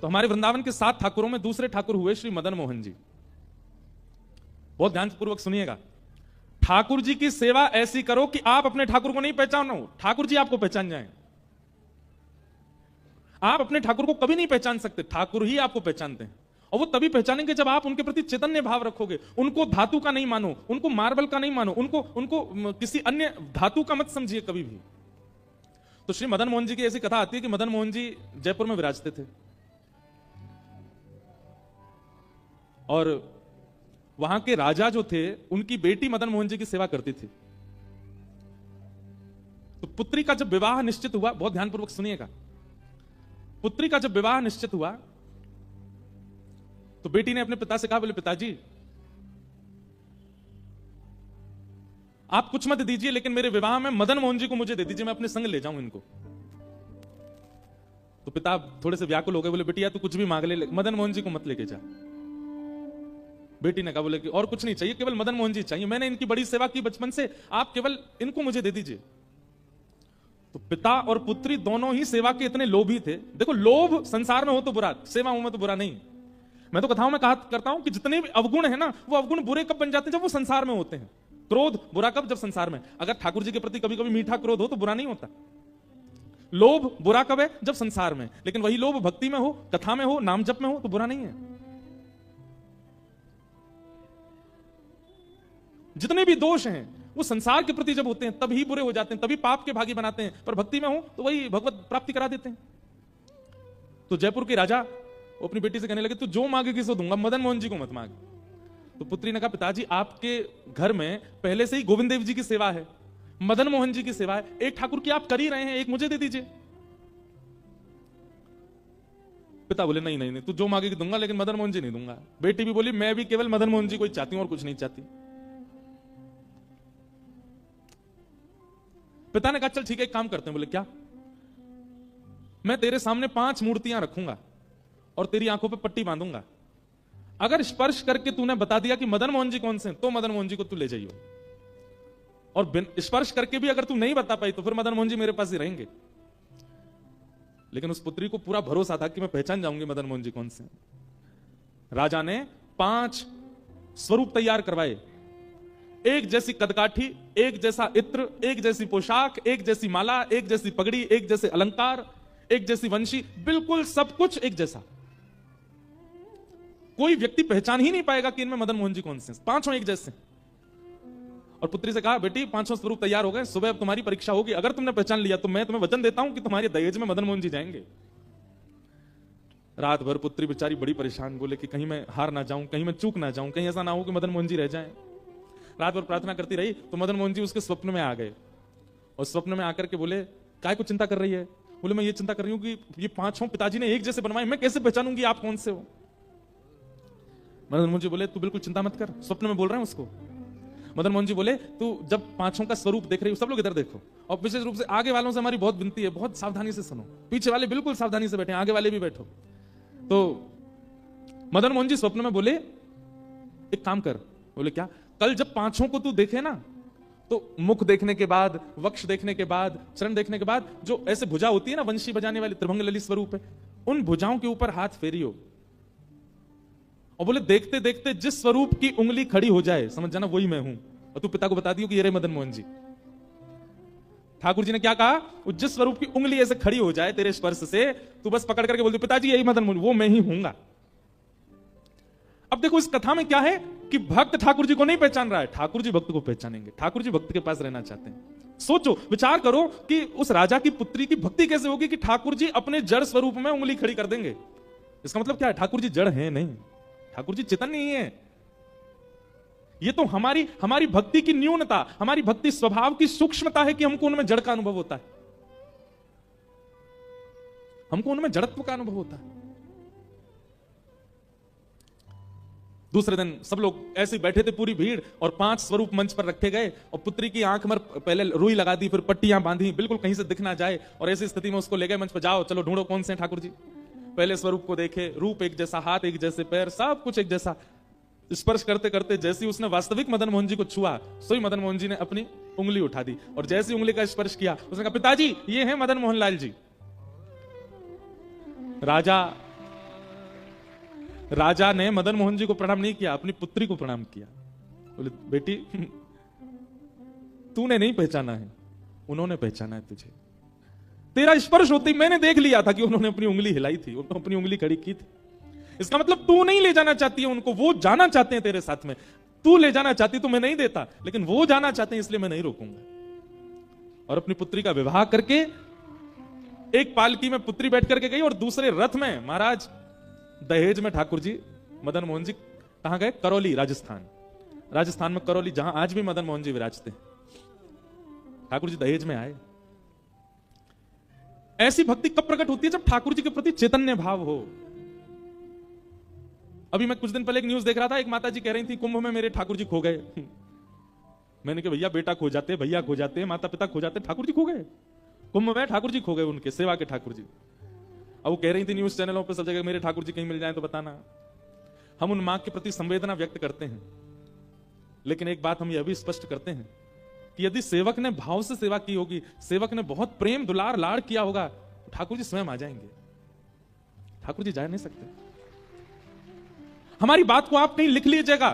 तो हमारे वृंदावन के 7 ठाकुरों में दूसरे ठाकुर हुए श्री मदन मोहन जी। बहुत ध्यानपूर्वक सुनिएगा। ठाकुर जी की सेवा ऐसी करो कि आप अपने ठाकुर को नहीं पहचानो, ठाकुर जी आपको पहचान जाएं। आप अपने ठाकुर को कभी नहीं पहचान सकते, ठाकुर ही आपको पहचानते हैं। और वो तभी पहचानेंगे जब आप उनके प्रति चैतन्य भाव रखोगे। उनको धातु का नहीं मानो, उनको मार्बल का नहीं मानो, उनको किसी अन्य धातु का मत समझिए कभी भी। तो श्री मदन मोहन जी की ऐसी कथा आती है कि मदन मोहन जी जयपुर में विराजते थे और वहां के राजा जो थे उनकी बेटी मदन मोहन जी की सेवा करती थी। तो पुत्री का जब विवाह निश्चित हुआ, बहुत ध्यानपूर्वक सुनिएगा, पुत्री का जब विवाह निश्चित हुआ तो बेटी ने अपने पिता से कहा, बोले पिताजी आप कुछ मत दीजिए, लेकिन मेरे विवाह में मदन मोहन जी को मुझे दे दीजिए, मैं अपने संग ले जाऊं इनको। तो पिता थोड़े से व्याकुल हो गए, बोले बेटिया तू कुछ भी मांग ले, मदन मोहन जी को मत लेके जा। बेटी ने कहा, बोले कि और कुछ नहीं चाहिए, केवल मदन मोहन जी चाहिए, मैंने इनकी बड़ी सेवा की बचपन से, आप केवल इनको मुझे दे दीजिए। तो पिता और पुत्री दोनों ही सेवा के इतने लोभी थे। देखो, लोभ संसार में हो तो बुरा, सेवा में तो बुरा नहीं। मैं तो कथाओं में कहा करता हूं कि जितने भी अवगुण है ना, वो अवगुण बुरे कब बन जाते हैं? जब वो संसार में होते हैं। क्रोध बुरा कब? जब संसार में। अगर ठाकुर जी के प्रति कभी कभी मीठा क्रोध हो तो बुरा नहीं होता। लोभ बुरा कब है? जब संसार में। लेकिन वही लोभ भक्ति में हो, कथा में हो, नाम जप में हो तो बुरा नहीं है। जितने भी दोष हैं वो संसार के प्रति जब होते हैं तभी बुरे हो जाते हैं, तभी पाप के भागी बनाते हैं। पर भक्ति में हो तो वही भगवत प्राप्ति करा देते हैं। तो जयपुर के राजा वो अपनी बेटी से कहने लगे, तू जो मांगेगी सो दूंगा, मदन मोहन जी को मत मांग। तो पुत्री ने कहा, पिताजी आपके घर में पहले से ही गोविंद देव जी की सेवा है, मदन मोहन जी की सेवा है, एक ठाकुर की आप कर ही रहे हैं, एक मुझे दे दीजिए। पिता बोले नहीं नहीं नहीं, तू जो मांगेगी दूंगा, लेकिन मदन मोहन जी नहीं दूंगा। बेटी भी बोली, मैं भी केवल मदन मोहन जी को ही चाहती हूं और कुछ नहीं चाहती। पिता ने कहा, चल ठीक है, एक काम करते हैं। बोले क्या? मैं तेरे सामने 5 मूर्तियां रखूंगा और तेरी आंखों पे पट्टी बांधूंगा। अगर स्पर्श करके तूने बता दिया कि मदन मोहन जी कौन से हैं, तो मदन मोहन जी को तू ले जाइयो। और स्पर्श करके भी अगर तू नहीं बता पाई तो फिर मदन मोहन जी मेरे पास ही रहेंगे। लेकिन उस पुत्री को पूरा भरोसा था कि मैं पहचान जाऊंगी मदन मोहन जी कौन से हैं। राजा ने 5 स्वरूप तैयार करवाए, एक जैसी कदकाठी, एक जैसा इत्र, एक जैसी पोशाक, एक जैसी माला, एक जैसी पगड़ी, एक जैसे अलंकार, एक जैसी वंशी, बिल्कुल सब कुछ एक जैसा। कोई व्यक्ति पहचान ही नहीं पाएगा कि इनमें मदन मोहन जी कौन से हैं। 5 एक जैसे। और पुत्री से कहा, बेटी 5 स्वरूप तैयार हो गए, सुबह अब तुम्हारी परीक्षा होगी। अगर तुमने पहचान लिया तो मैं तुम्हें वचन देता हूं कि तुम्हारे दहेज में मदन मोहन जी जाएंगे। रात भर पुत्री बेचारी बड़ी परेशान, बोले कि कहीं मैं हार ना जाऊं, कहीं मैं चूक ना जाऊं, कहीं ऐसा ना हो कि मदन मोहन जी रह जाएं। रात भर प्रार्थना करती रही तो मदन मोहन जी उसके स्वप्न में आ गए और स्वप्न में आकर के बोले, काय को चिंता कर रही है? बोले, मैं ये चिंता कर रही हूं कि ये 5 पिताजी ने एक जैसे बनवाए, मैं कैसे पहचानूंगी आप कौन से हो? मदन मोहन जी बोले, तू बिल्कुल चिंता मत कर, स्वप्न में बोल रहे हैं उसको। मदन मोहन जी बोले, तू जब 5 का स्वरूप देख रही हो, सब लोग इधर देखो, और विशेष रूप से आगे वालों से हमारी बहुत विनती है, बहुत सावधानी से सुनो, पीछे वाले बिल्कुल सावधानी से बैठे, आगे वाले भी बैठो। तो मदन मोहन जी स्वप्न में बोले, एक काम कर। बोले क्या? कल जब 5 को तू देखे ना, तो मुख देखने के बाद, वक्ष देखने के बाद, चरण देखने के बाद, जो ऐसे भुजा होती है ना वंशी बजाने वाली, त्रिभंग ललित स्वरूप है, उन भुजाओं के ऊपर हाथ फेरियो। और बोले देखते देखते जिस स्वरूप की उंगली खड़ी हो जाए, समझ जाना वही मैं हूं, और तू पिता को बता दियो कि ये रहे मदन मोहन जी। ठाकुर जी ने क्या कहा? जिस स्वरूप की उंगली ऐसे खड़ी हो जाए तेरे स्पर्श से, तू बस पकड़ करके बोल दो, पिताजी यही मदन मोहन, वो मैं ही हूंगा। अब देखो इस कथा में क्या है कि भक्त ठाकुर जी को नहीं पहचान रहा है, ठाकुर जी भक्त को पहचानेंगे। ठाकुर जी भक्त के पास रहना चाहते हैं। सोचो, विचार करो कि उस राजा की पुत्री की भक्ति कैसे होगी कि ठाकुर जी अपने जड़ स्वरूप में उंगली खड़ी कर देंगे। इसका मतलब क्या है? ठाकुर जी जड़ है नहीं, ठाकुर जी चेतन नहीं है। ये तो हमारी भक्ति की न्यूनता, हमारी भक्ति स्वभाव की सूक्ष्मता है कि हमको उनमें जड़ का अनुभव होता है, हमको उनमें जड़त्व का अनुभव होता है। दूसरे दिन सब लोग ऐसे बैठे थे, पूरी भीड़, और 5 स्वरूप मंच पर रखे गए, और पुत्री की आंख में पहले रुई लगा दी, फिर पट्टियां बांधी, बिल्कुल कहीं से दिख ना जाए, और ऐसी स्थिति में उसको ले गए मंच पर, जाओ चलो ढूंढो कौन से हैं ठाकुर जी। पहले स्वरूप को देखे, रूप एक जैसा, हाथ एक जैसे, पैर सब कुछ एक जैसा। स्पर्श करते करते जैसे उसने वास्तविक मदन मोहन जी को छुआ, सोई मदन मोहन जी ने अपनी उंगली उठा दी, और जैसी उंगली का स्पर्श किया उसने कहा, पिताजी ये हैं मदन मोहन लाल जी। राजा राजा ने मदन मोहन जी को प्रणाम नहीं किया, अपनी पुत्री को प्रणाम किया। बोले बेटी तूने नहीं पहचाना है, उन्होंने पहचाना है तुझे। तेरा स्पर्श होते ही मैंने देख लिया था कि उन्होंने अपनी उंगली हिलाई थी, अपनी उंगली खड़ी की थी। इसका मतलब तू नहीं ले जाना चाहती है उनको, वो जाना चाहते हैं तेरे साथ में। तू ले जाना चाहती तो मैं नहीं देता, लेकिन वो जाना चाहते हैं इसलिए मैं नहीं रोकूंगा। और अपनी पुत्री का विवाह करके एक पालकी में पुत्री बैठ करके गई और दूसरे रथ में महाराज दहेज में ठाकुर जी मदन मोहन जी कहां गए? करौली, राजस्थान। राजस्थान में करौली, जहां आज भी मदन मोहन जी विराजते हैं। ठाकुर जी दहेज में आए। ऐसी भक्ति कब प्रकट होती है? जब ठाकुर जी के प्रति चैतन्य भाव हो। अभी मैं कुछ दिन पहले एक न्यूज देख रहा था, एक माता जी कह रही थी कुंभ में मेरे ठाकुर जी खो गए। मैंने कहा भैया बेटा खो जाते, भैया खो जाते, माता पिता खो जाते, ठाकुर जी खो गए कुंभ में? ठाकुर जी खो गए, उनके सेवा के ठाकुर जी। अब वो कह रही थी न्यूज चैनलों पर सब जगह मेरे ठाकुर जी कहीं मिल जाए तो बताना। हम उन मां के प्रति संवेदना व्यक्त करते हैं, लेकिन एक बात हम यह भी स्पष्ट करते हैं कि यदि सेवक ने भाव से सेवा की होगी, सेवक ने बहुत प्रेम दुलार लाड़ किया होगा, ठाकुर जी स्वयं आ जाएंगे। ठाकुर जी जा नहीं सकते। हमारी बात को आप कहीं लिख लीजिएगा,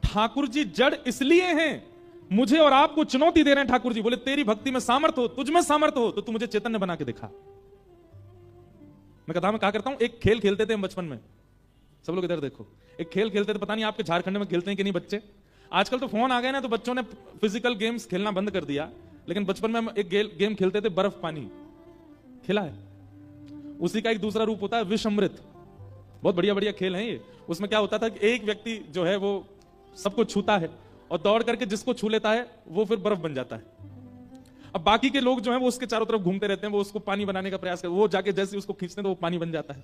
ठाकुर जी जड़ इसलिए हैं, मुझे और आपको चुनौती दे रहे हैं ठाकुर जी। बोले तेरी भक्ति में सामर्थ्य हो, तुझ में सामर्थ्य हो तो तू मुझे चैतन्य बना के दिखा। मैं कथा में कहा करता हूं, एक खेल खेलते थे हम बचपन में, सब लोग इधर देखो, एक खेल खेलते थे, पता नहीं आपके झारखंड में खेलते हैं कि नहीं बच्चे। आजकल तो फोन आ गए ना, तो बच्चों ने फिजिकल गेम्स खेलना बंद कर दिया, लेकिन बचपन में हम एक गेम खेलते थे, बर्फ पानी। खेला है? उसी का एक दूसरा रूप होता है विष अमृत। बहुत बढ़िया बढ़िया खेल है ये। उसमें क्या होता था कि एक व्यक्ति जो है वो सबको छूता है और दौड़ करके जिसको छू लेता है वो फिर बर्फ बन जाता है। अब बाकी के लोग जो है वो उसके चारों तरफ घूमते रहते हैं, वो उसको पानी बनाने का प्रयास करते हैं, वो जाके जैसे उसको खींचते हैं तो वो पानी बन जाता है।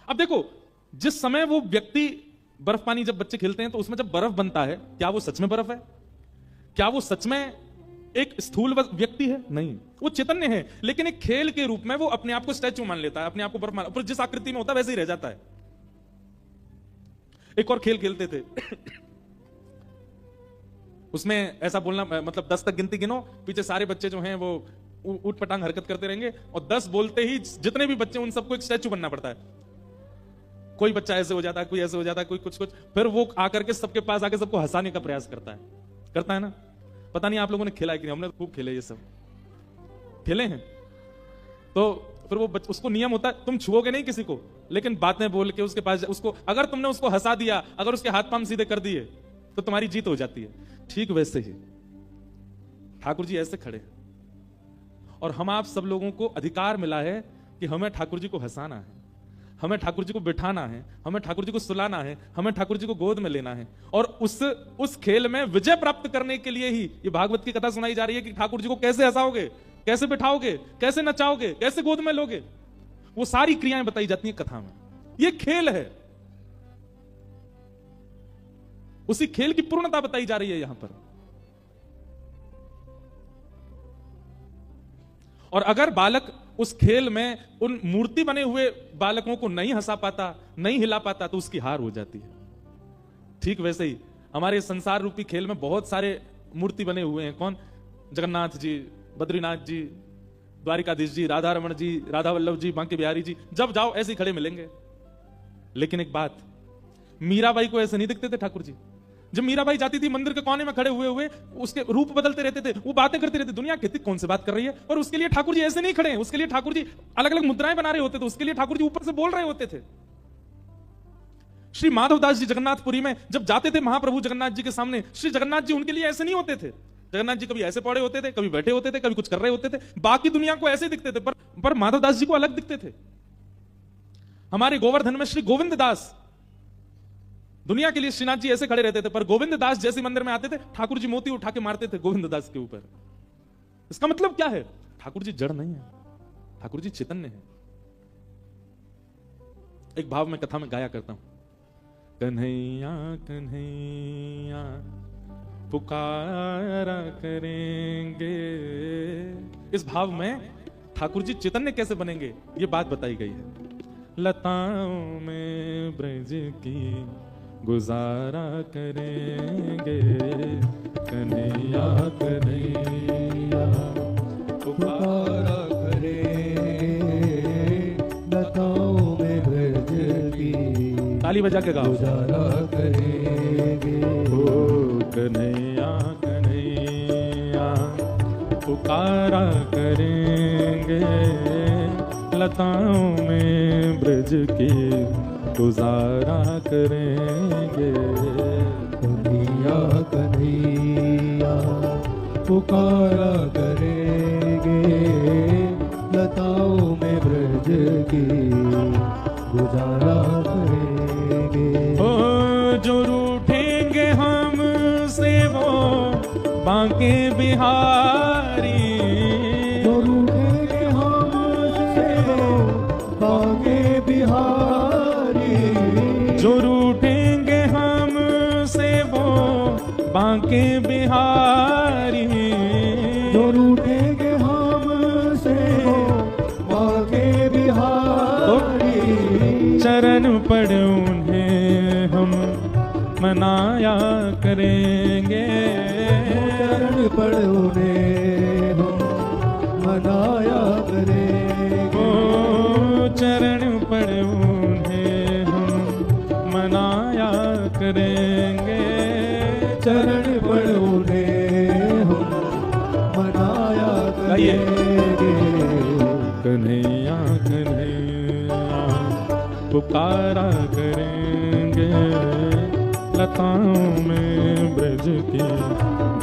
अब देखो, जिस समय वो व्यक्ति बर्फ पानी जब बच्चे खेलते हैं तो उसमें जब बर्फ बनता है, क्या वो सच में बर्फ है? क्या वो सच में एक स्थूल व्यक्ति है? नहीं, वो चैतन्य है, लेकिन एक खेल के रूप में वो अपने आप को स्टैचू मान लेता है, अपने आप को बर्फ मान, पर जिस आकृति में होता है वैसे ही रह जाता है। एक और खेल खेलते थे उसमें ऐसा बोलना, मतलब 10 तक गिनती गिनो, पीछे सारे बच्चे जो हैं वो ऊट पटांग हरकत करते रहेंगे और 10 बोलते ही जितने भी बच्चे उन सबको एक स्टैचू बनना पड़ता है। कोई बच्चा ऐसे हो जाता है, कोई ऐसे हो जाता है, कोई कुछ कुछ, फिर वो आकर के सबके पास आके सबको हंसाने का प्रयास करता है ना। पता नहीं आप लोगों ने खेला है कि नहीं, हमने खूब खेले, ये सब खेले हैं। तो फिर वो उसको नियम होता है, तुम छुओगे नहीं किसी को, लेकिन बातें बोल के उसके पास उसको, अगर तुमने उसको हंसा दिया, अगर उसके हाथ पांव सीधे कर दिए तो तुम्हारी जीत हो जाती है। ठीक वैसे ही ठाकुर जी ऐसे खड़े और हम आप सब लोगों को अधिकार मिला है कि हमें ठाकुर जी को हंसाना है, हमें ठाकुर जी को बिठाना है, हमें ठाकुर जी को सुलाना है, हमें ठाकुर जी को गोद में लेना है। और उस खेल में विजय प्राप्त करने के लिए ही ये भागवत की कथा सुनाई जा रही है कि ठाकुर जी को कैसे हंसाओगे, कैसे बिठाओगे, कैसे नचाओगे, कैसे गोद में लोगे, वो सारी क्रियाएं बताई जाती हैं कथा में। ये खेल है, उसी खेल की पूर्णता बताई जा रही है यहां पर। और अगर बालक उस खेल में उन मूर्ति बने हुए बालकों को नहीं हंसा पाता, नहीं हिला पाता, तो उसकी हार हो जाती है। ठीक वैसे ही हमारे संसार रूपी खेल में बहुत सारे मूर्ति बने हुए हैं। कौन? जगन्नाथ जी, बद्रीनाथ जी, द्वारिकाधीश जी, राधा रमण जी, राधा वल्लभ जी, बांके बिहारी जी, जब जाओ ऐसे ही खड़े मिलेंगे। लेकिन एक बात, मीराबाई को ऐसे नहीं दिखते थे ठाकुर जी। जब मीराबाई जाती थी मंदिर के कोने में खड़े हुए हुए, उसके रूप बदलते रहते थे, वो बातें करते रहते, दुनिया कहती कौन से बात कर रही है, और उसके लिए ठाकुर जी ऐसे नहीं खड़े हैं, उसके लिए ठाकुर जी अलग अलग मुद्राएं बना रहे होते थे, उसके लिए ठाकुर जी ऊपर से बोल रहे होते थे। श्री माधवदास जी जगन्नाथपुरी में जब जाते थे महाप्रभु जगन्नाथ जी के सामने, श्री जगन्नाथ जी उनके लिए ऐसे नहीं होते थे। जगन्नाथ जी कभी ऐसे पड़े होते थे, कभी बैठे होते थे, कभी कुछ कर रहे होते थे, बाकी दुनिया को ऐसे दिखते थे, पर माधवदास जी को अलग दिखते थे। हमारे गोवर्धन में श्री गोविंद दास, दुनिया के लिए श्रीनाथ जी ऐसे खड़े रहते थे, पर गोविंद दास जैसे मंदिर में आते थे, ठाकुर जी मोती उठा के मारते थे गोविंद दास के ऊपर। इसका मतलब क्या है? ठाकुर जी जड़ नहीं है, ठाकुर जी चैतन्य है। एक भाव में कथा में गाया करता हूं, कन्हैया कन्हैया पुकारा करेंगे। इस भाव में ठाकुर जी चैतन्य कैसे बनेंगे ये बात बताई गई है। लताओं में ब्रज की गुजारा करेंगे, कन्हैया कन्हैया पुकारा करेंगे, लताओं में ब्रज की ताली बजा के गाओ। गुजारा करेंगे। ओ कन्हैया कन्हैया पुकारा करेंगे, लताओं में ब्रज की गुजारा करेंगे। कन्हैया कन्हैया पुकारा करेंगे, लताओं में ब्रज की गुजारा करेंगे। ओ जो रूठेंगे हमसे वो बांके बिहारी, जो रूठेंगे हमसे वो बांके बिहारी, जो रूठेंगे हमसे वो बांके बिहारी, जो रूठेंगे हमसे वो बांके बिहारी। चरण पड़ उन्हें हम मनाया करेंगे, चरण पड़ उन्हें हम मनाया करेंगे। ओ चरण पड़ उन्हें हम मनाया करेंगे, चरण पड़ उन्हें हम मनाया करेंगे। कन्हैया कन्हैया पुकारा करेंगे, लताओं में ब्रज की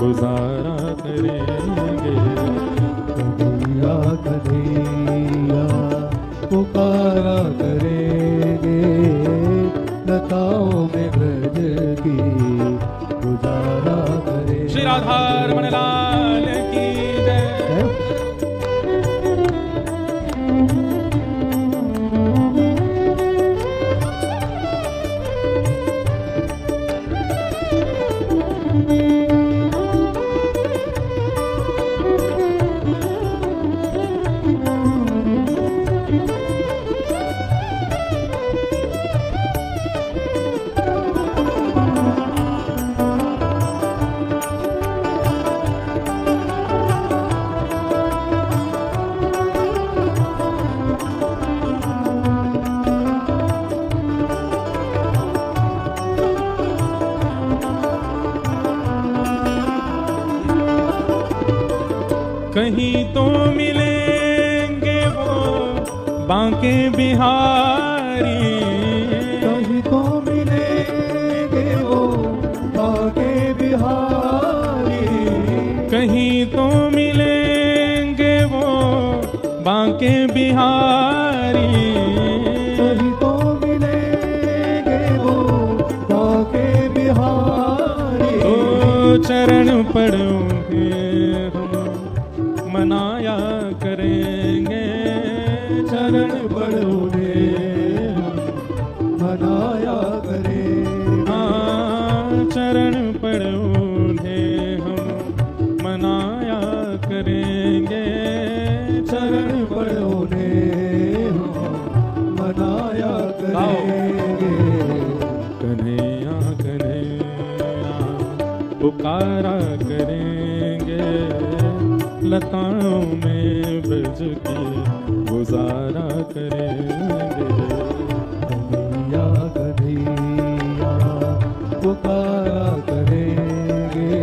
गुजारा करेंगे। कन्हैया कन्हैया पुकारा करेंगे, लताओं में ब्रज की गुजारा करेंगे। श्री राधा रमण लाल की जय। कहीं तो मिलेंगे वो बांके बिहारी, कहीं तो मिलेंगे वो बांके बिहारी, कहीं तो मिलेंगे वो बांके बिहारी, कहीं तो मिलेंगे वो बांके बिहारी। तो चरण पड़ोगे हम मनाया करेंगे, चरण पड़ोगे हम मनाया करेंगे। हाँ चरण पड़ोगे हम मनाया करेंगे, चरण पड़ोगे हम मनाया करेंगे। कन्हैया कन्हैया पुकारा करेंगे, लताओं में ब्रज की गुजारा करेंगे। कन्हैया कन्हैया पुकारा करेंगे,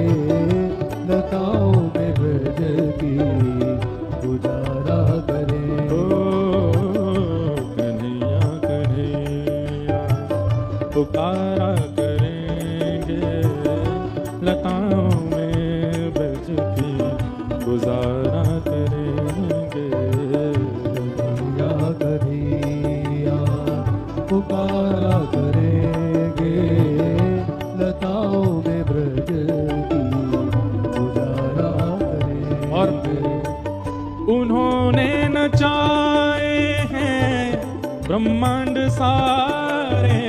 लताओं में ब्रज की गुजारा करेंगे। ओ कन्हैया कन्हैया पुकारा करेंगे, लताओं में ब्रज की गुजारा करेंगे। कन्हैया कन्हैया पुकारा करेंगे, लताओं में ब्रज की गुजारा करेंगे। और उन्होंने नचाए हैं ब्रह्मांड सारे,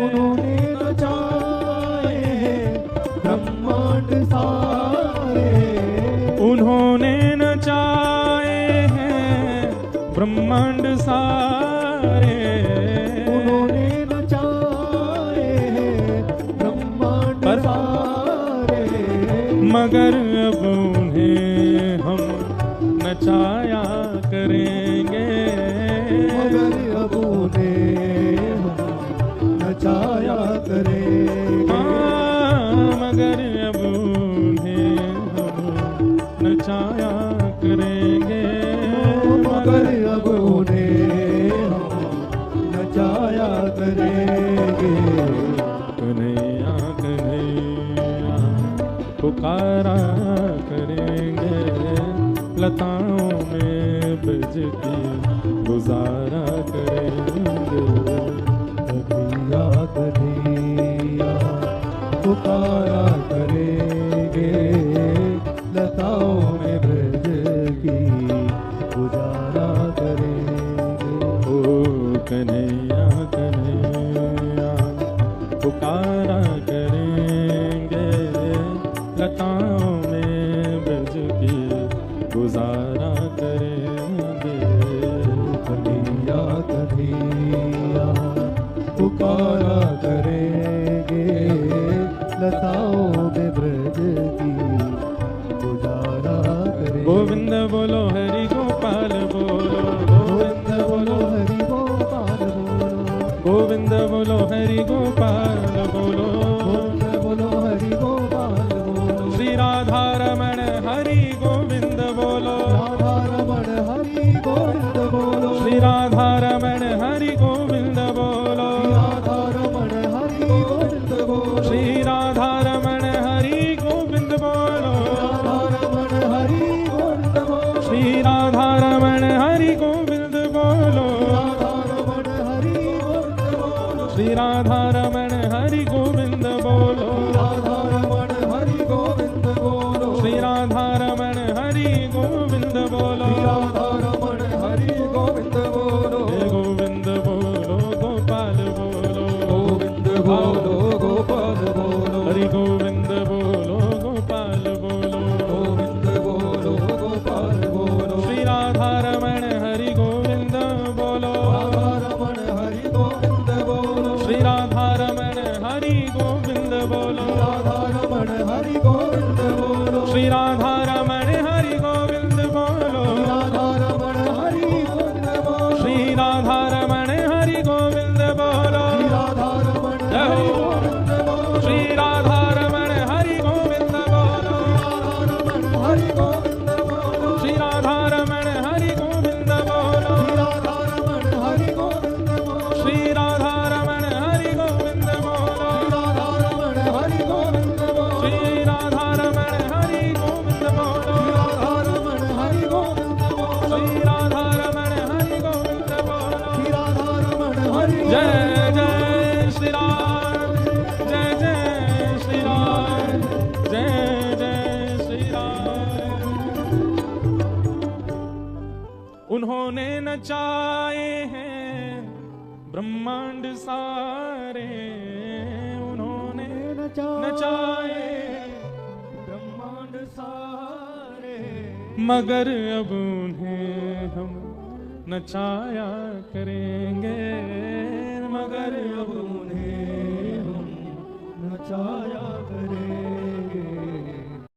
उन्होंने नचाए हैं ब्रह्मांड सारे, उन्होंने नचाए हैं ब्रह्मांड सारे, उन्होंने नचाए हैं ब्रह्मांड पर सारे। मगर अब उन्हें हम नचाया करेंगे, मगर अब उन्हें नचाया करे, मगर अब उन्हें हम नचाया करेंगे, मगर अब उन्हें हम नचाया करेंगे। कन्हैया कन्हैया पुकारा करेंगे, लताओं में ब्रज की गुजारा करेंगे। कन्हैया कन्हैया पुकारा करेंगे, लताओं में ब्रज की गुजारा करेंगे। ओ कन्हैया कन्हैया पुकारा करेंगे, लताओं में ब्रज की गुजारा करेंगे। कन्हैया कन्हैया पुकारा करेंगे, लताओं में ब्रज की गुजारा करेंगे। गोविंद बोलो हरि गोपाल बोलो, गोविंद बोलो हरि गोपाल बोलो, गोविंद बोलो हरि गोपाल बोलो, गोविंद बोलो हरि गोपाल बोलो। श्री राधा रमण हरि गोविंद बोलो, राधा रमण हरि गोविंद बोलो, श्री राधा रमण हरि गोविंद बोलो, राधा रमण हरि गोविंद बोलो, श्री राधा रमण हरि गोविंद बोलो, राधा रमण हरि गोविंद बोलो, श्री राधा रमण हरि गोविंद बोलो, राधा रमण हरि गोविंद बोलो, श्री राधा रमण हरि गोविंद बोलो, राधा रमण हरि गोविंद बोलो, श्री राधा रमण हरि गोविंद बोलो, राधा रमण हरि गोविंद बोलो, हे गोविंद बोलो गोपाल बोलो, गोविंद बोलो गोपाल बोलो, हरि गोविंद बोलो गोपाल बोलो, गोविंद बोलो गोपाल बोलो, श्री राधा रमण हरि गोविंद बोलो, राधा रमण हरि गोविंद बोलो, श्री राधा रमण हरि गोविंद बोलो, राधा रमण हरि गोविंद बोलो, श्री राधा रमण हरि गोविंद बोलो, राधा रमण हरि गोविंद बोलो, श्री राधा रमण हरि गोविंद बोलो, राधा रमण हरि गोविंद बोलो, श्री राधा रमण हरि गोविंद बोलो, हरि गोविंद बोलो, श्री राधा रमण हरि गोविंद बोलो, राधा रमण हरि गोविंद बोलो, श्री राधा रमण हरि गोविंद बोलो, राधा रमण हरि गोविंद बोलो, श्री राधा रमण हरि गोविंद बोलो, राधा रमण हरि गोविंद बोलो, श्री राधा रमण हरि गोविंद बोलो। राधा रमण हरि जय जय श्री राम, जय जय श्री राम, जय जय श्री राम। उन्होंने नचाए हैं ब्रह्मांड सारे, उन्होंने नचाए ब्रह्मांड सारे, मगर अब उन्हें हम नचाया करेंगे, मगर अब उन्हें हम नचाया करेंगे।